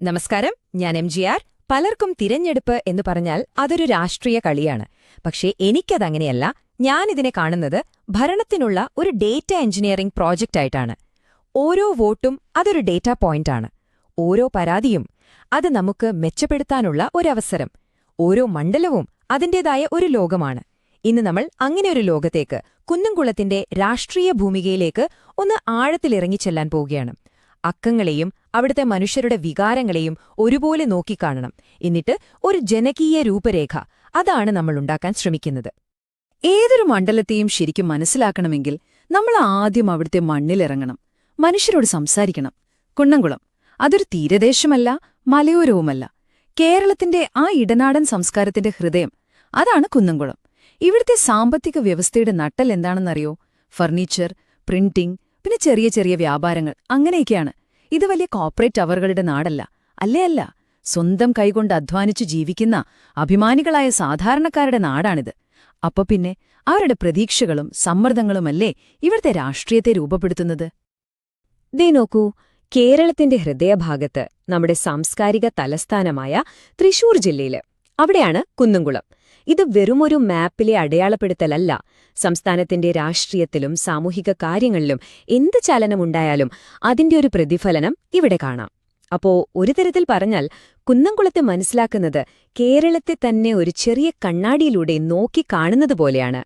നമസ്കാരം, ഞാൻ MGR. പലർക്കും തിരഞ്ഞെടുപ്പ് എന്ന് പറഞ്ഞാൽ അതൊരു രാഷ്ട്രീയ കളിയാണ്. പക്ഷേ എനിക്കതങ്ങനെയല്ല. ഞാനിതിനെ കാണുന്നത് ഭരണത്തിനുള്ള ഒരു ഡേറ്റ എഞ്ചിനീയറിംഗ് പ്രോജക്റ്റായിട്ടാണ്. ഓരോ വോട്ടും അതൊരു ഡേറ്റാ പോയിന്റാണ്. ഓരോ പരാതിയും അത് നമുക്ക് മെച്ചപ്പെടുത്താനുള്ള ഒരവസരം. ഓരോ മണ്ഡലവും അതിന്റേതായ ഒരു ലോകമാണ്. ഇന്ന് നമ്മൾ അങ്ങനെയൊരു ലോകത്തേക്ക്, കുന്നംകുളത്തിന്റെ രാഷ്ട്രീയ ഭൂമികയിലേക്ക് ഒന്ന് ആഴത്തിലിറങ്ങിച്ചെല്ലാൻ പോവുകയാണ്. അക്കങ്ങളെയും അവിടുത്തെ മനുഷ്യരുടെ വികാരങ്ങളെയും ഒരുപോലെ നോക്കിക്കാണണം. എന്നിട്ട് ഒരു ജനകീയ രൂപരേഖ, അതാണ് നമ്മൾ ഉണ്ടാക്കാൻ ശ്രമിക്കുന്നത്. ഏതൊരു മണ്ഡലത്തെയും ശരിക്കും മനസ്സിലാക്കണമെങ്കിൽ നമ്മൾ ആദ്യം അവിടുത്തെ മണ്ണിലിറങ്ങണം, മനുഷ്യരോട് സംസാരിക്കണം. കുന്നംകുളം അതൊരു തീരദേശമല്ല, മലയോരവുമല്ല. കേരളത്തിന്റെ ആ ഇടനാടൻ സംസ്കാരത്തിന്റെ ഹൃദയം, അതാണ് കുന്നംകുളം. ഇവിടുത്തെ സാമ്പത്തിക വ്യവസ്ഥയുടെ നട്ടൽ എന്താണെന്നറിയോ? ഫർണിച്ചർ, പ്രിന്റിംഗ്, പിന്നെ ചെറിയ ചെറിയ വ്യാപാരങ്ങൾ, അങ്ങനെയൊക്കെയാണ്. ഇത് വലിയ കോർപ്പറേറ്റ് ടവറുകളുടെ നാടല്ല, അല്ല. സ്വന്തം കൈകൊണ്ട് അധ്വാനിച്ചു ജീവിക്കുന്ന അഭിമാനികളായ സാധാരണക്കാരുടെ നാടാണിത്. അപ്പൊ പിന്നെ അവരുടെ പ്രതീക്ഷകളും സമ്മർദ്ദങ്ങളുമല്ലേ ഇവിടുത്തെ രാഷ്ട്രീയത്തെ രൂപപ്പെടുത്തുന്നത്? ദേ നോക്കൂ, കേരളത്തിന്റെ ഹൃദയഭാഗത്ത്, നമ്മുടെ സാംസ്കാരിക തലസ്ഥാനമായ തൃശൂർ ജില്ലയില്, അവിടെയാണ് കുന്നംകുളം. ഇത് വെറുമൊരു മാപ്പിലെ അടയാളപ്പെടുത്തലല്ല. സംസ്ഥാനത്തിന്റെ രാഷ്ട്രീയത്തിലും സാമൂഹിക കാര്യങ്ങളിലും എന്ത് ചലനമുണ്ടായാലും അതിന്റെ ഒരു പ്രതിഫലനം ഇവിടെ കാണാം. അപ്പോ ഒരു തരത്തിൽ പറഞ്ഞാൽ, കുന്നംകുളത്തെ മനസ്സിലാക്കുന്നത് കേരളത്തെ തന്നെ ഒരു ചെറിയ കണ്ണാടിയിലൂടെ നോക്കിക്കാണുന്നത് പോലെയാണ്.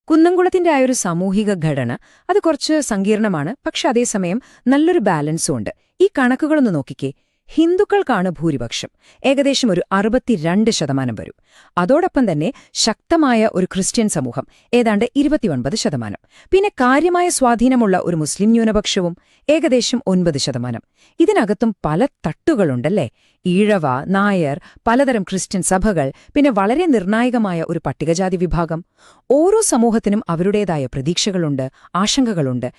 കുന്നംകുളത്തിന്റെ ആ ഒരു സാമൂഹിക ഘടന അത് കുറച്ച് സങ്കീർണമാണ്, പക്ഷെ അതേസമയം നല്ലൊരു ബാലൻസും ഉണ്ട്. ഈ കണക്കുകളൊന്ന് നോക്കിക്കേ. ഹിന്ദുക്കൾക്കാണ് ഭൂരിപക്ഷം, ഏകദേശം ഒരു 62% വരും. അതോടൊപ്പം തന്നെ ശക്തമായ ഒരു ക്രിസ്ത്യൻ സമൂഹം, ഏതാണ്ട് 29%. പിന്നെ കാര്യമായ സ്വാധീനമുള്ള ഒരു മുസ്ലിം ന്യൂനപക്ഷവും, ഏകദേശം 9%. ഇതിനകത്തും പല തട്ടുകളുണ്ടല്ലേ. ഈഴവ, നായർ, പലതരം ക്രിസ്ത്യൻ സഭകൾ, പിന്നെ വളരെ നിർണായകമായ ഒരു പട്ടികജാതി വിഭാഗം. ഓരോ സമൂഹത്തിനും അവരുടേതായ പ്രതീക്ഷകളുണ്ട്, ആശങ്കകളുണ്ട്.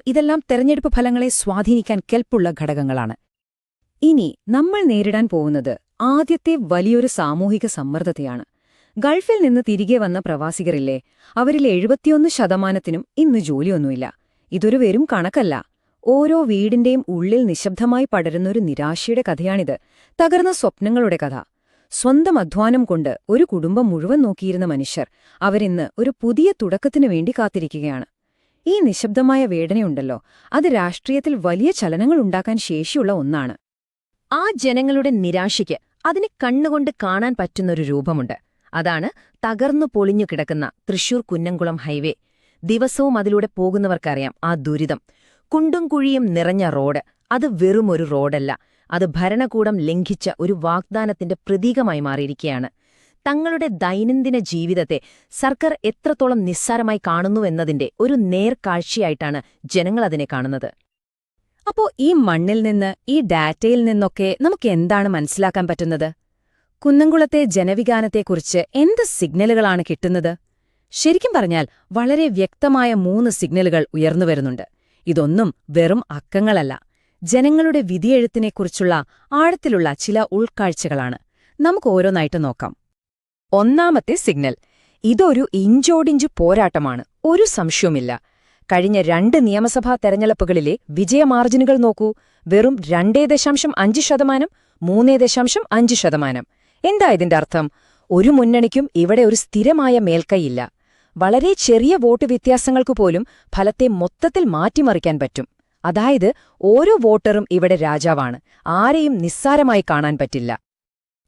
ഇതെല്ലാം തെരഞ്ഞെടുപ്പ് ഫലങ്ങളെ സ്വാധീനിക്കാൻ കെൽപ്പുള്ള ഘടകങ്ങളാണ്. ഇനി നമ്മൾ നേരിടാൻ പോകുന്നത് ആദ്യത്തെ വലിയൊരു സാമൂഹിക സമ്മർദ്ദത്തെയാണ്. ഗൾഫിൽ നിന്ന് തിരികെ വന്ന പ്രവാസികരില്ലേ, അവരിൽ 71%നും ഇന്ന് ജോലിയൊന്നുമില്ല. ഇതൊരു വെറും കണക്കല്ല. ഓരോ വീടിന്റെയും ഉള്ളിൽ നിശബ്ദമായി പടരുന്നൊരു നിരാശയുടെ കഥയാണിത്. തകർന്ന സ്വപ്നങ്ങളുടെ കഥ. സ്വന്തം അധ്വാനം കൊണ്ട് ഒരു കുടുംബം മുഴുവൻ നോക്കിയിരുന്ന മനുഷ്യർ, അവരിന്ന് ഒരു പുതിയ തുടക്കത്തിനു വേണ്ടി കാത്തിരിക്കുകയാണ്. ഈ നിശബ്ദമായ വേദനയുണ്ടല്ലോ, അത് രാഷ്ട്രീയത്തിൽ വലിയ ചലനങ്ങൾ ഉണ്ടാക്കാൻ ശേഷിയുള്ള ഒന്നാണ്. ആ ജനങ്ങളുടെ നിരാശയ്ക്ക് അതിനെ കണ്ണുകൊണ്ട് കാണാൻ പറ്റുന്നൊരു രൂപമുണ്ട്. അതാണ് തകർന്നു പൊളിഞ്ഞു കിടക്കുന്ന തൃശൂർ കുന്നംകുളം ഹൈവേ. ദിവസവും അതിലൂടെ പോകുന്നവർക്കറിയാം ആ ദുരിതം. കുണ്ടും കുഴിയും നിറഞ്ഞ റോഡ്, അത് വെറുമൊരു റോഡല്ല, അത് ഭരണകൂടം ലംഘിച്ച ഒരു വാഗ്ദാനത്തിന്റെ പ്രതീകമായി മാറിയിരിക്കുകയാണ്. തങ്ങളുടെ ദൈനംദിന ജീവിതത്തെ സർക്കാർ എത്രത്തോളം നിസ്സാരമായി കാണുന്നുവെന്നതിന്റെ ഒരു നേർക്കാഴ്ചയായിട്ടാണ് ജനങ്ങളതിനെ കാണുന്നത്. അപ്പോ ഈ മണ്ണിൽ നിന്ന്, ഈ ഡാറ്റയിൽ നിന്നൊക്കെ നമുക്ക് എന്താണ് മനസ്സിലാക്കാൻ പറ്റുന്നത്? കുന്നംകുളത്തെ ജനവികാരത്തെക്കുറിച്ച് എന്ത് സിഗ്നലുകളാണ് കിട്ടുന്നത്? ശരിക്കും പറഞ്ഞാൽ വളരെ വ്യക്തമായ 3 സിഗ്നലുകൾ ഉയർന്നുവരുന്നുണ്ട്. ഇതൊന്നും വെറും അക്കങ്ങളല്ല, ജനങ്ങളുടെ വിധിയെഴുത്തിനെക്കുറിച്ചുള്ള ആഴത്തിലുള്ള ചില ഉൾക്കാഴ്ചകളാണ്. നമുക്ക് ഓരോന്നായിട്ട് നോക്കാം. ഒന്നാമത്തെ സിഗ്നൽ, ഇതൊരു ഇഞ്ചോടിഞ്ചു പോരാട്ടമാണ്, ഒരു സംശയവുമില്ല. കഴിഞ്ഞ 2 നിയമസഭാ തെരഞ്ഞെടുപ്പുകളിലെ വിജയമാർജിനുകൾ നോക്കൂ. വെറും 2.5%, 3.5%. എന്താ ഇതിന്റെ അർത്ഥം? ഒരു മുന്നണിക്കും ഇവിടെ ഒരു സ്ഥിരമായ മേൽക്കൈയില്ല. വളരെ ചെറിയ വോട്ട് വ്യത്യാസങ്ങൾക്കുപോലും ഫലത്തെ മൊത്തത്തിൽ മാറ്റിമറിക്കാൻ പറ്റും. അതായത് ഓരോ വോട്ടറും ഇവിടെ രാജാവാണ്, ആരെയും നിസ്സാരമായി കാണാൻ പറ്റില്ല.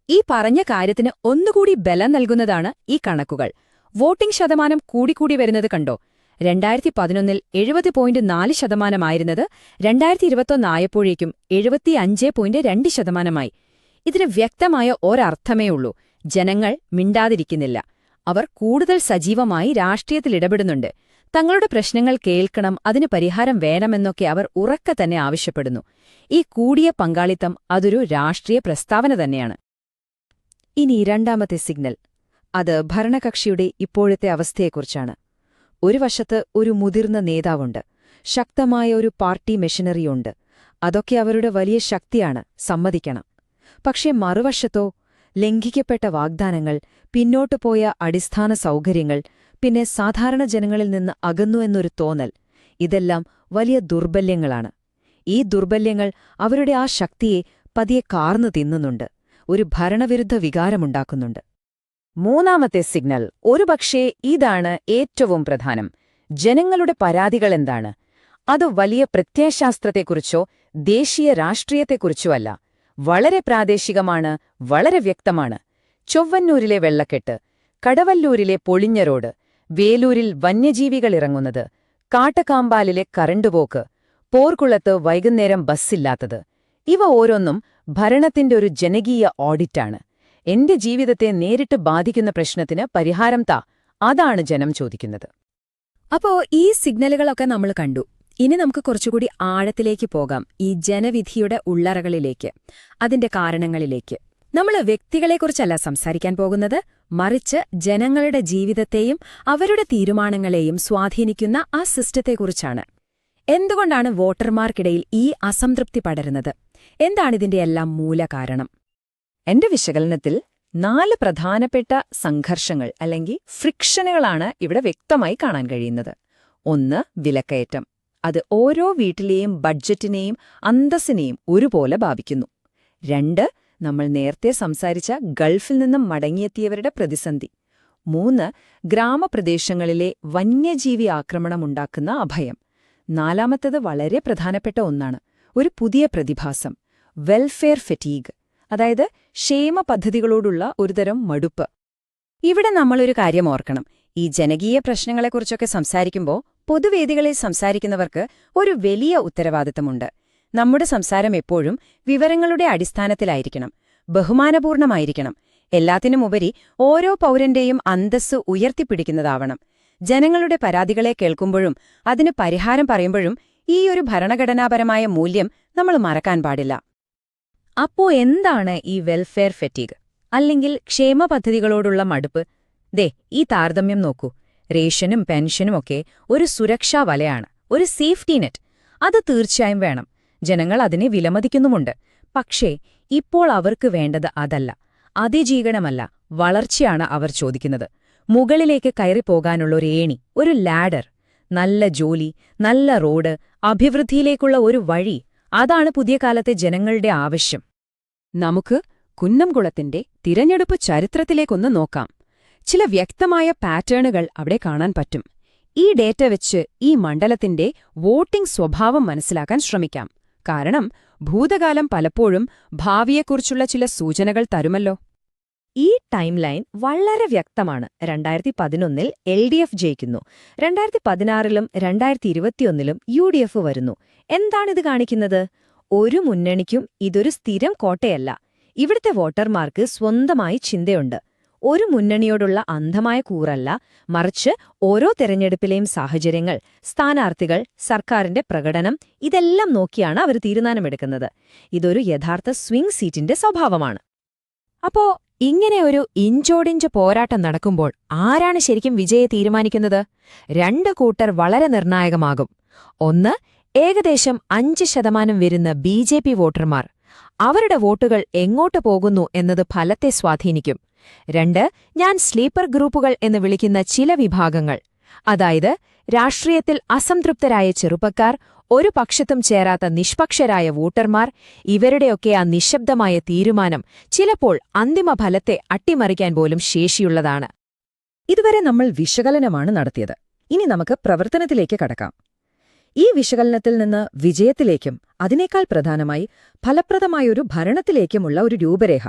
ഈ പറഞ്ഞ കാര്യത്തിന് ഒന്നുകൂടി ബലം നൽകുന്നതാണ് ഈ കണക്കുകൾ. വോട്ടിംഗ് ശതമാനം കൂടിക്കൂടി വരുന്നത് കണ്ടോ? 2011 70.4% 2021 ആയപ്പോഴേക്കും 75.2%. ഇതിന് വ്യക്തമായ ഒരർത്ഥമേയുള്ളൂ: ജനങ്ങൾ മിണ്ടാതിരിക്കുന്നില്ല. അവർ കൂടുതൽ സജീവമായി രാഷ്ട്രീയത്തിൽ ഇടപെടുന്നുണ്ട്. തങ്ങളുടെ പ്രശ്നങ്ങൾ കേൾക്കണം, അതിന് പരിഹാരം വേണമെന്നൊക്കെ അവർ ഉറക്കെ തന്നെ ആവശ്യപ്പെടുന്നു. ഈ കൂടിയ പങ്കാളിത്തം അതൊരു രാഷ്ട്രീയ പ്രസ്താവന തന്നെയാണ്. ഇനി രണ്ടാമത്തെ സിഗ്നൽ, അത് ഭരണകക്ഷിയുടെ ഇപ്പോഴത്തെ അവസ്ഥയെക്കുറിച്ചാണ്. ഒരു വശത്ത് ഒരു മുതിർന്ന നേതാവുണ്ട്, ശക്തമായ ഒരു പാർട്ടി മെഷീനറിയുണ്ട്. അതൊക്കെ അവരുടെ വലിയ ശക്തിയാണ്, സമ്മതിക്കണം. പക്ഷേ മറുവശത്തോ, ലംഘിക്കപ്പെട്ട വാഗ്ദാനങ്ങൾ, പിന്നോട്ടുപോയ അടിസ്ഥാന സൗകര്യങ്ങൾ, പിന്നെ സാധാരണ ജനങ്ങളിൽ നിന്ന് അകന്നു എന്നൊരു തോന്നൽ, ഇതെല്ലാം വലിയ ദുർബല്യങ്ങളാണ്. ഈ ദുർബല്യങ്ങൾ അവരുടെ ആ ശക്തിയെ പതിയെ കാർന്നു തിന്നുന്നുണ്ട്, ഒരു ഭരണവിരുദ്ധ വികാരമുണ്ടാക്കുന്നുണ്ട്. മൂന്നാമത്തെ സിഗ്നൽ ഒരുപക്ഷേ ഇതാണ് ഏറ്റവും പ്രധാനം. ജനങ്ങളുടെ പരാതികളെന്താണ്? അത് വലിയ പ്രത്യയശാസ്ത്രത്തെക്കുറിച്ചോ ദേശീയ രാഷ്ട്രീയത്തെക്കുറിച്ചോ അല്ല. വളരെ പ്രാദേശികമാണ്, വളരെ വ്യക്തമാണ്. ചൊവ്വന്നൂരിലെ വെള്ളക്കെട്ട്, കടവല്ലൂരിലെ പൊളിഞ്ഞ റോഡ്, വേലൂരിൽ വന്യജീവികളിറങ്ങുന്നത്, കാട്ടക്കാമ്പാലിലെ കറണ്ടുപോക്ക്, പോർക്കുളത്ത് വൈകുന്നേരം ബസ്സില്ലാത്തത്, ഇവ ഓരോന്നും ഭരണത്തിന്റെ ഒരു ജനകീയ ഓഡിറ്റാണ്. എന്റെ ജീവിതത്തെ നേരിട്ട് ബാധിക്കുന്ന പ്രശ്നത്തിന് പരിഹാരം താ, അതാണ് ജനം ചോദിക്കുന്നത്. അപ്പോ ഈ സിഗ്നലുകളൊക്കെ നമ്മൾ കണ്ടു. ഇനി നമുക്ക് കുറച്ചുകൂടി ആഴത്തിലേക്ക് പോകാം, ഈ ജനവിധിയുടെ ഉള്ളറകളിലേക്ക്, അതിന്റെ കാരണങ്ങളിലേക്ക്. നമ്മൾ വ്യക്തികളെക്കുറിച്ചല്ല സംസാരിക്കാൻ പോകുന്നത്, മറിച്ച് ജനങ്ങളുടെ ജീവിതത്തെയും അവരുടെ തീരുമാനങ്ങളെയും സ്വാധീനിക്കുന്ന ആ സിസ്റ്റത്തെക്കുറിച്ചാണ്. എന്തുകൊണ്ടാണ് വോട്ടർമാർക്കിടയിൽ ഈ അസംതൃപ്തി പടരുന്നത്? എന്താണിതിന്റെ എല്ലാം മൂലകാരണം? എന്റെ വിശകലനത്തിൽ 4 പ്രധാനപ്പെട്ട സംഘർഷങ്ങൾ അല്ലെങ്കിൽ ഫ്രിക്ഷനുകളാണ് ഇവിടെ വ്യക്തമായി കാണാൻ കഴിയുന്നത്. 1, വിലക്കയറ്റം. അത് ഓരോ വീട്ടിലെയും ബഡ്ജറ്റിനെയും അന്തസ്സിനെയും ഒരുപോലെ ബാധിക്കുന്നു. 2, നമ്മൾ നേരത്തെ സംസാരിച്ച ഗൾഫിൽ നിന്നും മടങ്ങിയെത്തിയവരുടെ പ്രതിസന്ധി. 3, ഗ്രാമപ്രദേശങ്ങളിലെ വന്യജീവി ആക്രമണമുണ്ടാക്കുന്ന അഭയം. 4ാമത്തേത് വളരെ പ്രധാനപ്പെട്ട ഒന്നാണ്, ഒരു പുതിയ പ്രതിഭാസം, വെൽഫെയർ ഫെറ്റീഗ്, അതായത് ക്ഷേമ പദ്ധതികളോടുള്ള ഒരുതരം മടുപ്പ്. ഇവിടെ നമ്മളൊരു കാര്യം ഓർക്കണം. ഈ ജനകീയ പ്രശ്നങ്ങളെക്കുറിച്ചൊക്കെ സംസാരിക്കുമ്പോൾ പൊതുവേദികളിൽ സംസാരിക്കുന്നവർക്ക് ഒരു വലിയ ഉത്തരവാദിത്തമുണ്ട്. നമ്മുടെ സംസാരം എപ്പോഴും വിവരങ്ങളുടെ അടിസ്ഥാനത്തിലായിരിക്കണം, ബഹുമാനപൂർണമായിരിക്കണം. എല്ലാത്തിനുമുപരി ഓരോ പൗരന്റെയും അന്തസ്സ് ഉയർത്തിപ്പിടിക്കുന്നതാവണം. ജനങ്ങളുടെ പരാതികളെ കേൾക്കുമ്പോഴും അതിന് പരിഹാരം പറയുമ്പോഴും ഈ ഒരു ഭരണഘടനാപരമായ മൂല്യം നമ്മൾ മറക്കാൻ പാടില്ല. അപ്പോ എന്താണ് ഈ വെൽഫെയർ ഫെറ്റീഗ്, അല്ലെങ്കിൽ ക്ഷേമ പദ്ധതികളോടുള്ള മടുപ്പ്? ദേ, ഈ താരതമ്യം നോക്കൂ. റേഷനും പെൻഷനുമൊക്കെ ഒരു സുരക്ഷാ വലയാണ്, ഒരു സേഫ്റ്റി നെറ്റ്. അത് തീർച്ചയായും വേണം. ജനങ്ങൾ അതിനെ വിലമതിക്കുന്നുമുണ്ട്. പക്ഷേ ഇപ്പോൾ അവർക്ക് വേണ്ടത് അതല്ല, അതിജീവനമല്ല, വളർച്ചയാണ് അവർ ചോദിക്കുന്നത്. മുകളിലേക്ക് കയറിപ്പോകാനുള്ള ഒരു ഏണി, ഒരു ലാഡർ. നല്ല ജോലി, നല്ല റോഡ്, അഭിവൃദ്ധിയിലേക്കുള്ള ഒരു വഴി, അതാണ് പുതിയ കാലത്തെ ജനങ്ങളുടെ ആവശ്യം. നമുക്ക് കുന്നംകുളത്തിന്റെ തിരഞ്ഞെടുപ്പ് ചരിത്രത്തിലേക്കൊന്ന് നോക്കാം. ചില വ്യക്തമായ പാറ്റേണുകൾ അവിടെ കാണാൻ പറ്റും. ഈ ഡേറ്റ വെച്ച് ഈ മണ്ഡലത്തിന്റെ വോട്ടിംഗ് സ്വഭാവം മനസ്സിലാക്കാൻ ശ്രമിക്കാം. കാരണം ഭൂതകാലം പലപ്പോഴും ഭാവിയെക്കുറിച്ചുള്ള ചില സൂചനകൾ തരുമല്ലോ. ഈ ടൈം ലൈൻ വളരെ വ്യക്തമാണ്. 2011-ൽ LDF ജയിക്കുന്നു, 2016-ലും 2021-ലും UDF വരുന്നു. എന്താണിത് കാണിക്കുന്നത്? ഒരു മുന്നണിക്കും ഇതൊരു സ്ഥിരം കോട്ടയല്ല. ഇവിടുത്തെ വോട്ടർമാർക്ക് സ്വന്തമായി ചിന്തയുണ്ട്. ഒരു മുന്നണിയോടുള്ള അന്ധമായ കൂറല്ല, മറിച്ച് ഓരോ തെരഞ്ഞെടുപ്പിലെയും സാഹചര്യങ്ങൾ, സ്ഥാനാർത്ഥികൾ, സർക്കാരിന്റെ പ്രകടനം, ഇതെല്ലാം നോക്കിയാണ് അവർ തീരുമാനമെടുക്കുന്നത്. ഇതൊരു യഥാർത്ഥ സ്വിംഗ് സീറ്റിന്റെ സ്വഭാവമാണ്. അപ്പോ ഇങ്ങനെ ഒരു ഇഞ്ചോടിഞ്ച് പോരാട്ടം നടക്കുമ്പോൾ ആരാണ് ശരിക്കും വിജയെ തീരുമാനിക്കുന്നത്? 2 കൂട്ടർ വളരെ നിർണായകമാകും. 1, ഏകദേശം 5% വരുന്ന BJP വോട്ടർമാർ. അവരുടെ വോട്ടുകൾ എങ്ങോട്ട് പോകുന്നു എന്നത് ഫലത്തെ സ്വാധീനിക്കും. 2, ഞാൻ സ്ലീപ്പർ ഗ്രൂപ്പുകൾ എന്ന് വിളിക്കുന്ന ചില വിഭാഗങ്ങൾ, അതായത് രാഷ്ട്രീയത്തിൽ അസംതൃപ്തരായ ചെറുപ്പക്കാർ, ഒരു പക്ഷത്തും ചേരാത്ത നിഷ്പക്ഷരായ വോട്ടർമാർ. ഇവരുടെയൊക്കെ ആ നിശബ്ദമായ തീരുമാനം ചിലപ്പോൾ അന്തിമ ഫലത്തെ അട്ടിമറിക്കാൻ പോലും ശേഷിയുള്ളതാണ്. ഇതുവരെ നമ്മൾ വിശകലനമാണ് നടത്തിയത്. ഇനി നമുക്ക് പ്രവർത്തനത്തിലേക്ക് കടക്കാം. ഈ വിശകലനത്തിൽ നിന്ന് വിജയത്തിലേക്കും അതിനേക്കാൾ പ്രധാനമായി ഫലപ്രദമായൊരു ഭരണത്തിലേക്കുമുള്ള ഒരു രൂപരേഖ,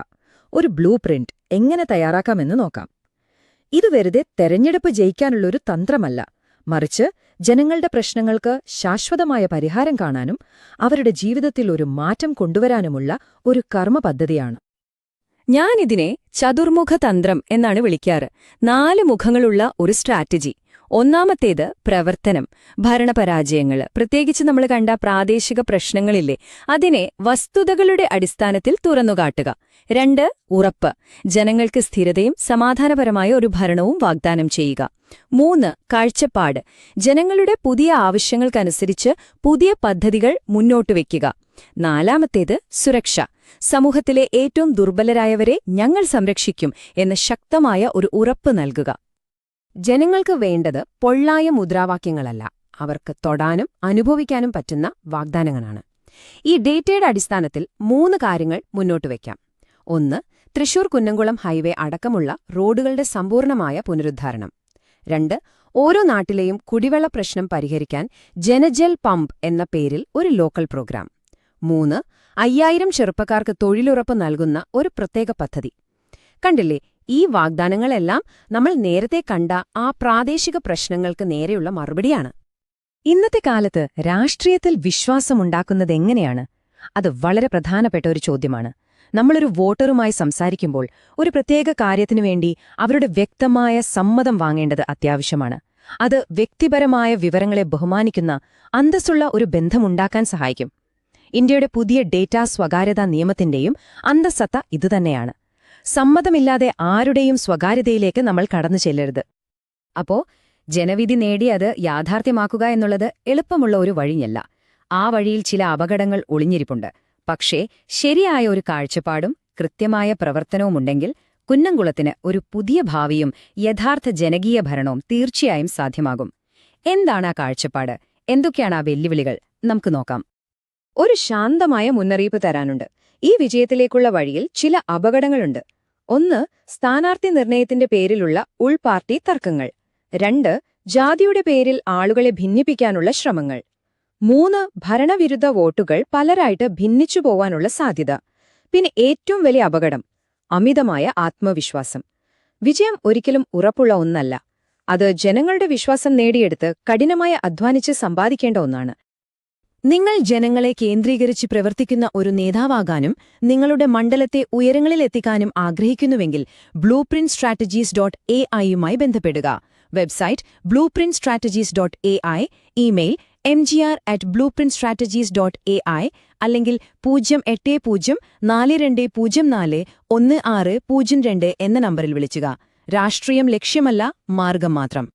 ഒരു ബ്ലൂ പ്രിന്റ് എങ്ങനെ തയ്യാറാക്കാമെന്ന് നോക്കാം. ഇത് വെറുതെ തെരഞ്ഞെടുപ്പ് ജയിക്കാനുള്ളൊരു തന്ത്രമല്ല, മറിച്ച് ജനങ്ങളുടെ പ്രശ്നങ്ങൾക്ക് ശാശ്വതമായ പരിഹാരം കാണാനും അവരുടെ ജീവിതത്തിൽ ഒരു മാറ്റം കൊണ്ടുവരാനുമുള്ള ഒരു കർമ്മപദ്ധതിയാണ്. ഞാനിതിനെ ചതുർമുഖ തന്ത്രം എന്നാണ് വിളിക്കാറ്. 4 മുഖങ്ങളുള്ള ഒരു സ്ട്രാറ്റജി. ഒന്നാമത്തേത് പ്രവർത്തനം, ഭരണപരാജയങ്ങൾ, പ്രത്യേകിച്ച് നമ്മൾ കണ്ട പ്രാദേശിക പ്രശ്നങ്ങളില്ലേ, അതിനെ വസ്തുതകളുടെ അടിസ്ഥാനത്തിൽ തുറന്നുകാട്ടുക. 2, ഉറപ്പ്, ജനങ്ങൾക്ക് സ്ഥിരതയും സമാധാനപരമായ ഒരു ഭരണവും വാഗ്ദാനം ചെയ്യുക. 3, കാഴ്ചപ്പാട്, ജനങ്ങളുടെ പുതിയ ആവശ്യങ്ങൾക്കനുസരിച്ച് പുതിയ പദ്ധതികൾ മുന്നോട്ടുവെക്കുക. 4ാമത്തേത് സുരക്ഷ, സമൂഹത്തിലെ ഏറ്റവും ദുർബലരായവരെ ഞങ്ങൾ സംരക്ഷിക്കും എന്ന ശക്തമായ ഒരു ഉറപ്പ് നൽകുക. ജനങ്ങൾക്ക് വേണ്ടത് പൊള്ളായ മുദ്രാവാക്യങ്ങളല്ല, അവർക്ക് തൊടാനും അനുഭവിക്കാനും പറ്റുന്ന വാഗ്ദാനങ്ങളാണ്. ഈ ഡേറ്റയുടെ അടിസ്ഥാനത്തിൽ 3 കാര്യങ്ങൾ മുന്നോട്ട് വയ്ക്കാം. 1. തൃശൂർ കുന്നംകുളം ഹൈവേ അടക്കമുള്ള റോഡുകളുടെ സമ്പൂർണമായ പുനരുദ്ധാരണം. 2. ഓരോ നാട്ടിലെയും കുടിവെള്ള പ്രശ്നം പരിഹരിക്കാൻ ജനജൽ പമ്പ് എന്ന പേരിൽ ഒരു ലോക്കൽ പ്രോഗ്രാം. 3. 5000 ചെറുപ്പക്കാർക്ക് തൊഴിലുറപ്പ് നൽകുന്ന ഒരു പ്രത്യേക പദ്ധതി. കണ്ടില്ലേ, ഈ വാഗ്ദാനങ്ങളെല്ലാം നമ്മൾ നേരത്തെ കണ്ട ആ പ്രാദേശിക പ്രശ്നങ്ങൾക്ക് നേരെയുള്ള മറുപടിയാണ്. ഇന്നത്തെ കാലത്ത് രാഷ്ട്രീയത്തിൽ വിശ്വാസമുണ്ടാക്കുന്നതെങ്ങനെയാണ്? അത് വളരെ പ്രധാനപ്പെട്ട ഒരു ചോദ്യമാണ്. നമ്മളൊരു വോട്ടറുമായി സംസാരിക്കുമ്പോൾ ഒരു പ്രത്യേക കാര്യത്തിനു വേണ്ടി അവരുടെ വ്യക്തമായ സമ്മതം വാങ്ങേണ്ടത് അത്യാവശ്യമാണ്. അത് വ്യക്തിപരമായ വിവരങ്ങളെ ബഹുമാനിക്കുന്ന അന്തസ്സുള്ള ഒരു ബന്ധമുണ്ടാക്കാൻ സഹായിക്കും. ഇന്ത്യയുടെ പുതിയ ഡേറ്റാ സ്വകാര്യതാ നിയമത്തിന്റെയും അന്തസ്സത്ത ഇതുതന്നെയാണ്. സമ്മതമില്ലാതെ ആരുടെയും സ്വകാര്യതയിലേക്ക് നമ്മൾ കടന്നു ചെല്ലരുത്. അപ്പോ ജനവിധി നേടി അത് യാഥാർത്ഥ്യമാക്കുക എന്നുള്ളത് എളുപ്പമുള്ള ഒരു വഴിയല്ല. ആ വഴിയിൽ ചില അപകടങ്ങൾ ഒളിഞ്ഞിരിപ്പുണ്ട്. പക്ഷേ ശരിയായ ഒരു കാഴ്ചപ്പാടും കൃത്യമായ പ്രവർത്തനവുമുണ്ടെങ്കിൽ കുന്നംകുളത്തിന് ഒരു പുതിയ ഭാവിയും യഥാർത്ഥ ജനകീയ ഭരണവും തീർച്ചയായും സാധ്യമാകും. എന്താണ് ആ കാഴ്ചപ്പാട്? എന്തൊക്കെയാണ് ആ വെല്ലുവിളികൾ? നമുക്ക് നോക്കാം. ഒരു ശാന്തമായ മുന്നറിയിപ്പ് തരാനുണ്ട്. ഈ വിജയത്തിലേക്കുള്ള വഴിയിൽ ചില അപകടങ്ങളുണ്ട്. 1. സ്ഥാനാർത്ഥി നിർണയത്തിന്റെ പേരിലുള്ള ഉൾപാർട്ടി തർക്കങ്ങൾ. 2. ജാതിയുടെ പേരിൽ ആളുകളെ ഭിന്നിപ്പിക്കാനുള്ള ശ്രമങ്ങൾ. 3. ഭരണവിരുദ്ധ വോട്ടുകൾ പലരായിട്ട് ഭിന്നിച്ചു പോവാനുള്ള സാധ്യത. പിന്നെ ഏറ്റവും വലിയ അപകടം അമിതമായ ആത്മവിശ്വാസം. വിജയം ഒരിക്കലും ഉറപ്പുള്ള ഒന്നല്ല. അത് ജനങ്ങളുടെ വിശ്വാസം നേടിയെടുത്ത് കഠിനമായി അധ്വാനിച്ച് സമ്പാദിക്കേണ്ട ഒന്നാണ്. നിങ്ങൾ ജനങ്ങളെ കേന്ദ്രീകരിച്ച് പ്രവർത്തിക്കുന്ന ഒരു നേതാവാകാനും നിങ്ങളുടെ മണ്ഡലത്തെ ഉയരങ്ങളിലെത്തിക്കാനും ആഗ്രഹിക്കുന്നുവെങ്കിൽ blueprintstrategies.ai-യുമായി ബന്ധപ്പെടുക. വെബ്സൈറ്റ് blueprintstrategies.ai, ഇമെയിൽ mgr@blueprintstrategies.ai, അല്ലെങ്കിൽ 08042041602 എന്ന നമ്പറിൽ വിളിച്ചുക. രാഷ്ട്രീയം ലക്ഷ്യമല്ല, മാർഗം മാത്രം.